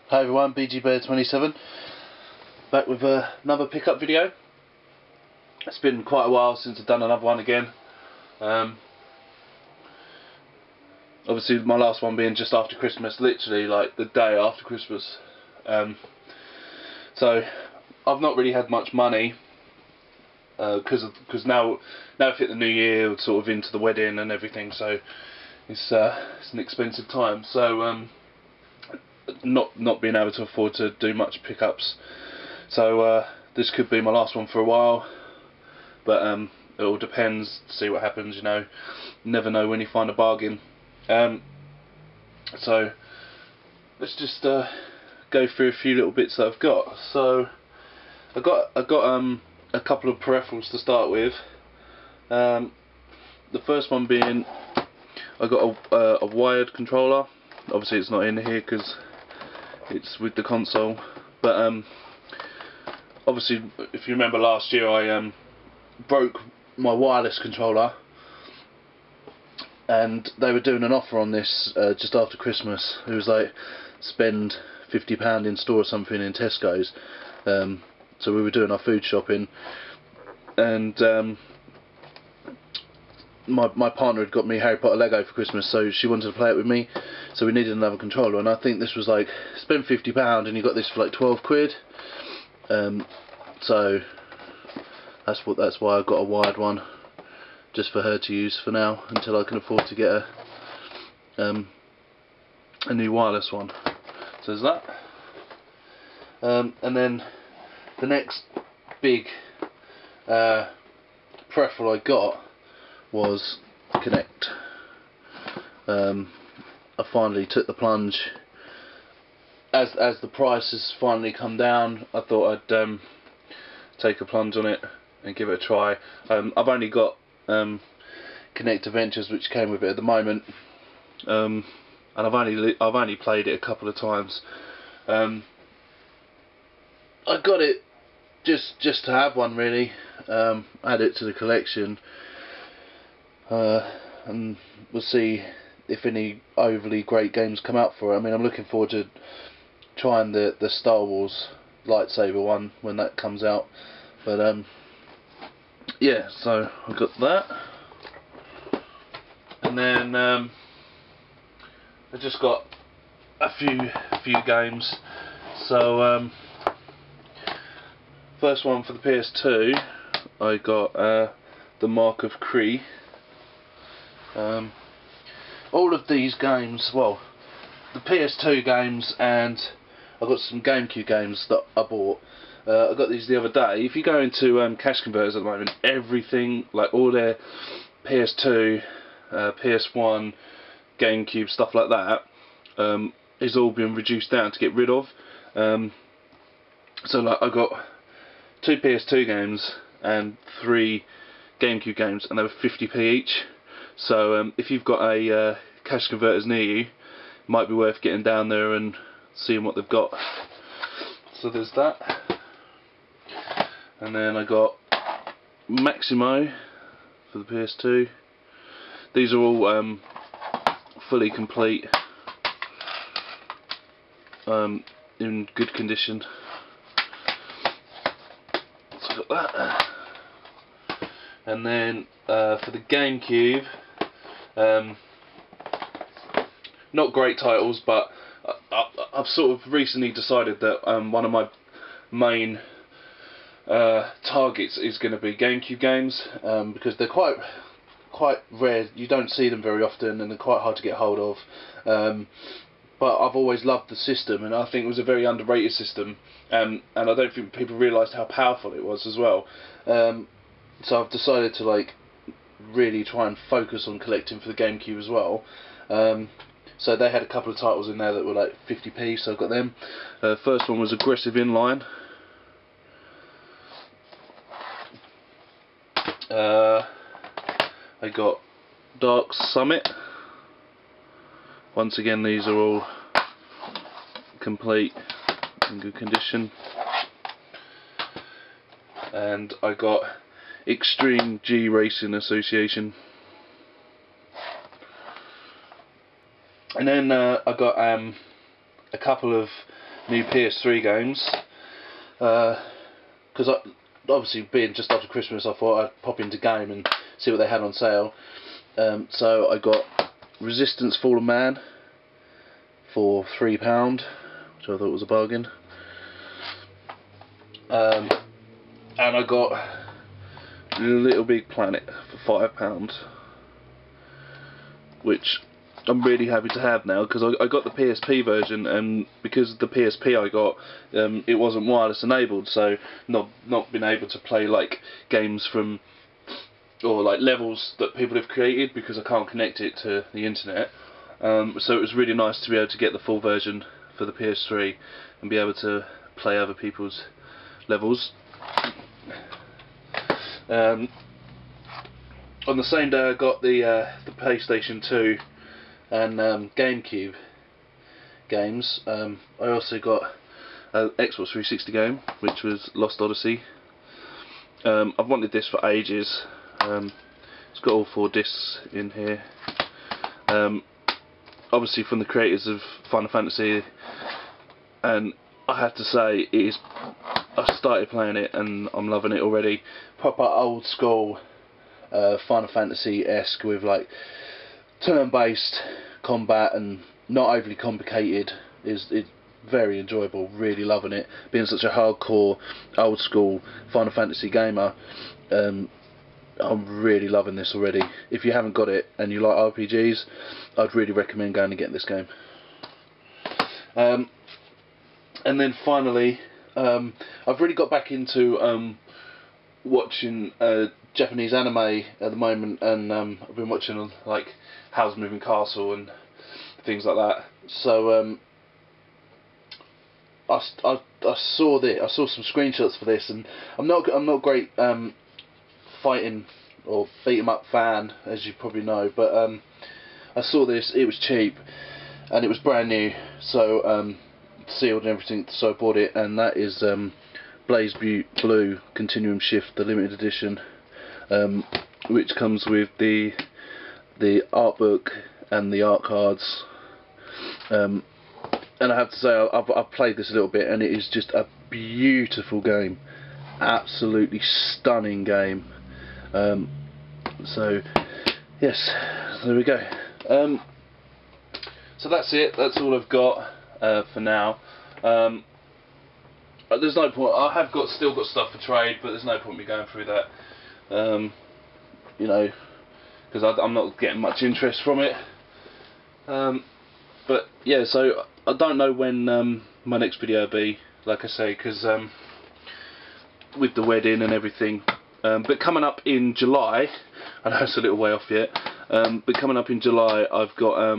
Hi everyone, BGBear27 back with another pickup video. It's been quite a while since I've done another one again. Obviously my last one being just after Christmas, literally like the day after Christmas. So I've not really had much money because now I've hit the new year, sort of into the wedding and everything, so it's an expensive time. So not being able to afford to do much pickups, so this could be my last one for a while, but it all depends, see what happens, you know, never know when you find a bargain. So let's just go through a few little bits that I've got. So I got a couple of peripherals to start with. The first one being I got a wired controller. Obviously it's not in here because it's with the console, but obviously if you remember last year I broke my wireless controller, and they were doing an offer on this just after Christmas. It was like spend £50 in store or something in Tesco's. So we were doing our food shopping, and my partner had got me Harry Potter Lego for Christmas, so she wanted to play it with me, so we needed another controller, and I think this was like, spend £50 and you got this for like 12 quid. So that's why I got a wired one, just for her to use for now, until I can afford to get a new wireless one. So there's that. And then the next big peripheral I got was Connect. I finally took the plunge. As the price has finally come down, I thought I'd take a plunge on it and give it a try. I've only got Connect Adventures, which came with it at the moment, and I've only played it a couple of times. I got it just to have one, really. Add it to the collection, and we'll see if any overly great games come out for it. I mean, I'm looking forward to trying the Star Wars lightsaber one when that comes out. But yeah, so I got that, and then I just got a few games. So first one for the PS2, I got the Mark of Kree. All of these games, well, the PS2 games, and I got some GameCube games that I bought. I got these the other day. If you go into cash converters at the moment, everything, like all their PS2, PS1, GameCube, stuff like that, is all being reduced down to get rid of. So like I got 2 PS2 games and 3 GameCube games, and they were 50p each. So if you've got a cash converters near you, it might be worth getting down there and seeing what they've got. So there's that. And then I got Maximo for the PS2. These are all fully complete, in good condition. So I got that. And then for the GameCube, not great titles, but I've sort of recently decided that one of my main targets is going to be GameCube games, because they're quite rare. You don't see them very often, and they're quite hard to get hold of. But I've always loved the system, and I think it was a very underrated system, and I don't think people realised how powerful it was as well. So I've decided to like really try and focus on collecting for the GameCube as well. So they had a couple of titles in there that were like 50p, so I got them. First one was Aggressive Inline. I got Dark Summit. Once again, these are all complete, in good condition. And I got Extreme G Racing Association. And then I got a couple of new PS3 games, because obviously being just after Christmas, I thought I'd pop into Game and see what they had on sale. So I got Resistance Fallen Man for £3, which I thought was a bargain. And I got Little Big Planet for £5, which I'm really happy to have now, because I got the PSP version, and because of the PSP I got, it wasn't wireless enabled, so not been able to play like games from, or like levels that people have created, because I can't connect it to the internet. So it was really nice to be able to get the full version for the PS3 and be able to play other people's levels. On the same day I got the PlayStation 2 and GameCube games. I also got an Xbox 360 game, which was Lost Odyssey. I've wanted this for ages. It's got all 4 discs in here. Obviously from the creators of Final Fantasy, and I have to say, I started playing it and I'm loving it already. Proper old school Final Fantasy-esque, with like turn-based combat and not overly complicated. It's very enjoyable, really loving it. Being such a hardcore old school Final Fantasy gamer, I'm really loving this already. If you haven't got it and you like RPGs, I'd really recommend going and getting this game. And then finally, I've really got back into watching Japanese anime at the moment, and I've been watching like Howl's Moving Castle and things like that. So I saw this. I saw some screenshots for this, and I'm not great fighting or beat 'em up fan, as you probably know, but I saw this. It was cheap and it was brand new, so sealed and everything, so I bought it, and that is Blaze Blue Continuum Shift, the limited edition, which comes with the art book and the art cards. And I have to say, I've played this a little bit, and it is just a beautiful game, absolutely stunning game. So yes, there we go. So that's it. That's all I've got for now. There's no point. I have still got stuff for trade, but there's no point me going through that. You know, because I'm not getting much interest from it. But yeah, so I don't know when my next video will be, like I say, because with the wedding and everything. But coming up in July, I know it's a little way off yet, but coming up in July I've got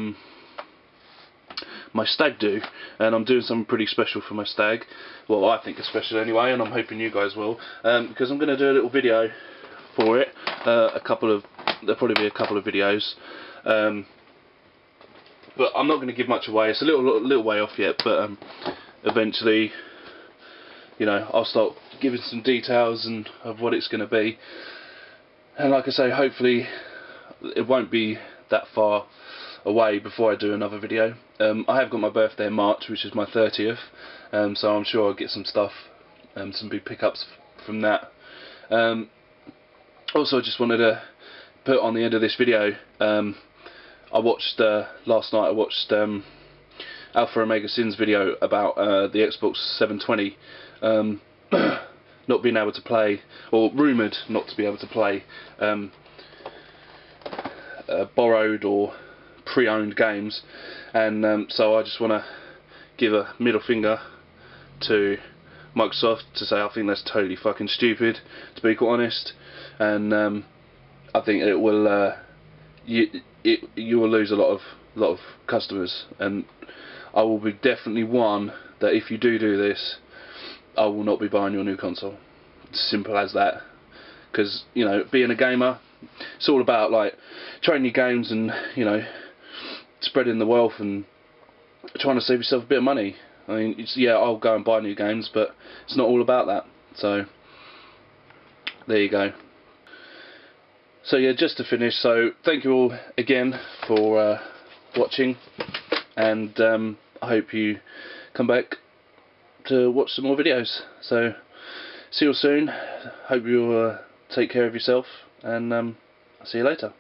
my stag do, and I'm doing something pretty special for my stag. Well, I think it's special anyway, and I'm hoping you guys will, because I'm going to do a little video for it. There'll probably be a couple of videos, but I'm not going to give much away. It's a little way off yet, but eventually, you know, I'll start giving some details of what it's going to be. And like I say, hopefully it won't be that far away before I do another video. I have got my birthday in March, which is my 30th, so I'm sure I'll get some stuff, some big pickups from that. Also, I just wanted to put on the end of this video, I watched last night. I watched Alpha Omega Sin's video about the Xbox 720 not being able to play, or rumoured not to be able to play, borrowed or pre-owned games, and so I just want to give a middle finger to Microsoft to say I think that's totally fucking stupid, to be quite honest, and I think it will you will lose a lot of customers, and I will be definitely one that if you do this, I will not be buying your new console. Simple as that. Because, you know, being a gamer, it's all about like trading your games and, you know, spreading the wealth and trying to save yourself a bit of money. I mean, yeah, I'll go and buy new games, but it's not all about that. So there you go. So yeah, just to finish, so thank you all again for watching, and I hope you come back to watch some more videos. So see you all soon. Hope you take care of yourself, and I'll see you later.